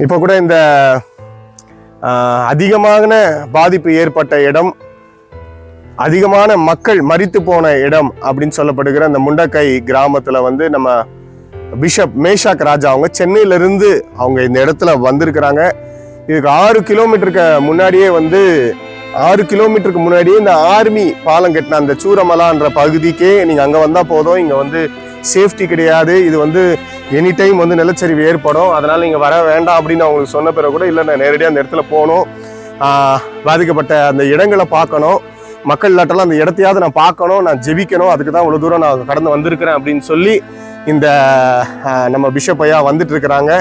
இப்போ கூட இந்த அதிகமான பாதிப்பு ஏற்பட்ட இடம், அதிகமான மக்கள் மரித்து போன இடம் அப்படின்னு சொல்லப்படுகிற அந்த முண்டக்கை கிராமத்துல வந்து நம்ம பிஷப் மேஷாக் ராஜா அவங்க சென்னையிலிருந்து அவங்க இந்த இடத்துல வந்திருக்கிறாங்க. இதுக்கு 6 கிலோமீட்டருக்கு முன்னாடியே வந்து 6 கிலோமீட்டருக்கு முன்னாடியே இந்த ஆர்மி பாலம் கட்டின அந்த சூரமலான்ற பகுதிக்கே நீங்க அங்க வந்தா போதும். இங்க வந்து சேஃப்டி கிடையாது, இது வந்து எனி டைம் வந்து நிலச்சரிவு ஏற்படும், அதனால நீங்க வர வேண்டாம் அப்படின்னு அவங்களுக்கு சொன்ன பிறகு கூட இல்லை, நான் நேரடியாக அந்த இடத்துல போகணும், பாதிக்கப்பட்ட அந்த இடங்களை பார்க்கணும், மக்கள் இல்லாட்டெல்லாம் அந்த இடத்தையாவது நான் பார்க்கணும், நான் ஜெபிக்கணும், அதுக்கு தான் இவ்வளோ தூரம் நான் கடந்து வந்திருக்கிறேன் அப்படின்னு சொல்லி இந்த நம்ம பிஷப் ஐயா வந்துட்டு இருக்கிறாங்க.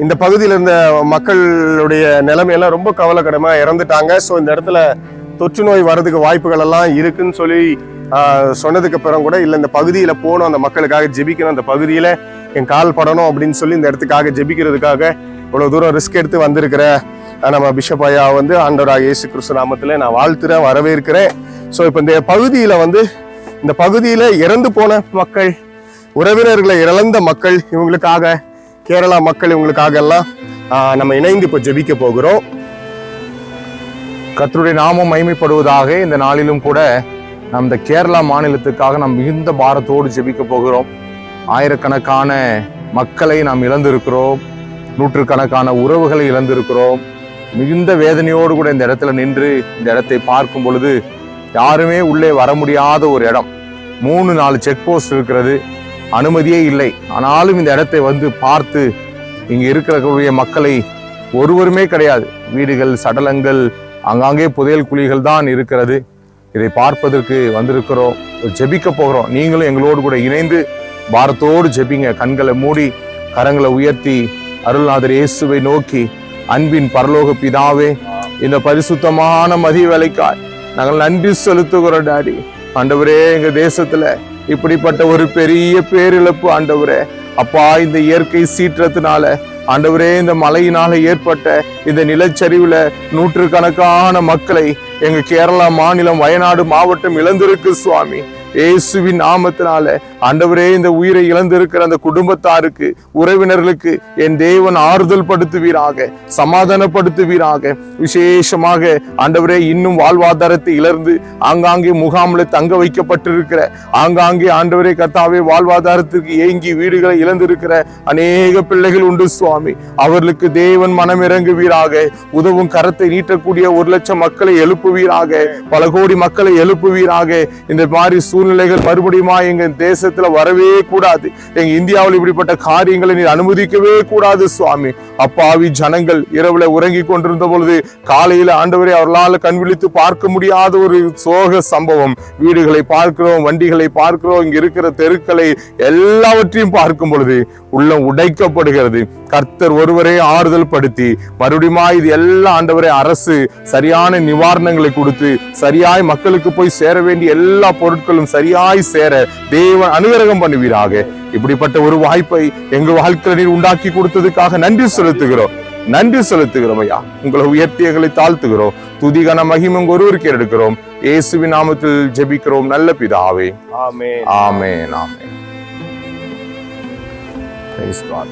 இந்த பகுதியில் இருந்த மக்களுடைய நிலைமையெல்லாம் ரொம்ப கவலைக்கிடமாக இறந்துட்டாங்க. ஸோ இந்த இடத்துல தொற்று நோய் வர்றதுக்கு வாய்ப்புகள் எல்லாம் இருக்குன்னு சொல்லி சொன்னதுக்கு அப்புறம் கூட இல்லை, இந்த பகுதியில் போகணும், அந்த மக்களுக்காக ஜெபிக்கணும், அந்த பகுதியில் என் கால் படணும் அப்படின்னு சொல்லி இந்த இடத்துக்காக ஜெபிக்கிறதுக்காக இவ்வளோ தூரம் ரிஸ்க் எடுத்து வந்திருக்கிற நம்ம பிஷப் ஐயா வந்து ஆண்டவராக இயேசு கிறிஸ்து நாமத்தில் நான் வாழ்த்துறேன், வரவேற்கிறேன். ஸோ இப்போ இந்த பகுதியில் வந்து இந்த பகுதியில் இறந்து போன மக்கள், உறவினர்களை இழந்த மக்கள், இவங்களுக்காக கேரளா மக்கள், இவங்களுக்காக எல்லாம் நம்ம இணைந்து இப்போ ஜெபிக்க போகிறோம். கர்த்தருடைய நாமம் மகிமைப்படுவதாக. இந்த நாளிலும் கூட நம் இந்த கேரளா மாநிலத்துக்காக நாம் மிகுந்த பாரத்தோடு ஜெபிக்க போகிறோம். ஆயிரக்கணக்கான மக்களை நாம் இழந்திருக்கிறோம், நூற்றுக்கணக்கான உறவுகளை இழந்திருக்கிறோம். மிகுந்த வேதனையோடு கூட இந்த இடத்துல நின்று இந்த இடத்தை பார்க்கும் பொழுது யாருமே உள்ளே வர முடியாத ஒரு இடம். 3-4 செக் போஸ்ட் இருக்கிறது, அனுமதியே இல்லை. ஆனாலும் இந்த இடத்தை வந்து பார்த்து இங்கே இருக்கிற மக்களை ஒருவருமே கிடையாது. வீடுகள், சடலங்கள், அங்காங்கே புதையல் குழிகள் தான் இருக்கிறது. இதை பார்ப்பதற்கு வந்திருக்கிறோம், ஜெபிக்க போகிறோம். நீங்களும் எங்களோடு கூட இணைந்து பாரத்தோடு ஜெபிங்க. கண்களை மூடி கரங்களை உயர்த்தி அருள்நாதர் இயேசுவை நோக்கி, அன்பின் பரலோக பிதாவே, இந்த பரிசுத்தமான மதிய வேலைக்காய் நாங்கள் நன்றி செலுத்துகிறோம் டாடி. ஆண்டவரே, எங்க தேசத்துல இப்படிப்பட்ட ஒரு பெரிய பேரிழப்பு ஆண்டவரே அப்பா, இந்த இயற்கை சீற்றத்தினால ஆண்டவரே, இந்த மழையினால ஏற்பட்ட இந்த நிலச்சரிவுல நூற்றுக்கணக்கான மக்களை எங்க கேரளா மாநிலம் வயநாடு மாவட்டம் இழந்திருக்கு சுவாமி. இயேசுவின் நாமத்தினால ஆண்டவரே, இந்த உயிரை இழந்திருக்கிற அந்த குடும்பத்தாருக்கு, உறவினர்களுக்கு என் தேவன் ஆறுதல் படுத்துவீராக, சமாதானப்படுத்துவீராக. விசேஷமாக ஆண்டவரே, இன்னும் வாழ்வாதாரத்தை இழந்து ஆங்காங்கே முகாமில் தங்க வைக்கப்பட்டிருக்கிற, ஆங்காங்கே ஆண்டவரே கர்த்தாவே வாழ்வாதாரத்திற்கு ஏங்கி வீடுகளை இழந்திருக்கிற அநேக பிள்ளைகள் உண்டு சுவாமி. அவர்களுக்கு தேவன் மனம் இறங்குவீராக. உதவும் கரத்தை நீட்டக்கூடிய 1 லட்சம் மக்களை எழுப்புவீராக, பல கோடி மக்களை எழுப்புவீராக. இந்த மாதிரி சூழ்நிலைகள் மறுபடியும் எங்க தேசத்துல வரவே கூடாது. எங்க இந்தியாவில் இப்படிப்பட்ட காரியங்களை நீர் அனுமதிக்கவே கூடாது சுவாமி. அப்பாவி ஜனங்கள் இரவுல உறங்கி கொண்டிருந்த பொழுது காலையில ஆண்டவரே அவர்களால் கண் விழித்து பார்க்க முடியாத ஒரு சோக சம்பவம். வீடுகளை பார்க்கிறோம், வண்டிகளை பார்க்கிறோம், இங்க இருக்கிற தெருக்களை எல்லாவற்றையும் பார்க்கும் பொழுது உள்ளம் உடைக்கப்படுகிறது. கர்த்தர் ஒருவரே ஆறுதல் படுத்தி மறுபடியும் இது எல்லாம் ஆண்டவரே அரசு சரியான நிவாரணங்களை கொடுத்து சரியாய் மக்களுக்கு போய் சேர வேண்டிய எல்லா பொருட்களும் சரியாய் சேர தேவன் அனுகிரகம் பண்ணுவீராக. இப்படிப்பட்ட ஒரு வாய்ப்பை எங்க வாழ்க்கையில் நீர் உண்டாக்கி கொடுத்ததுக்காக நன்றி செலுத்துகிறோம், நன்றி செலுத்துகிறோம் ஐயா. உங்களை உயர்த்தி எங்களை தாழ்த்துகிறோம். துதிகன மகிமை ஒருவருக்கு எடுக்கிறோம். இயேசுவின் நாமத்தில் ஜெபிக்கிறோம் நல்ல பிதாவே. ஆமென், ஆமென், ஆமென். Praise God.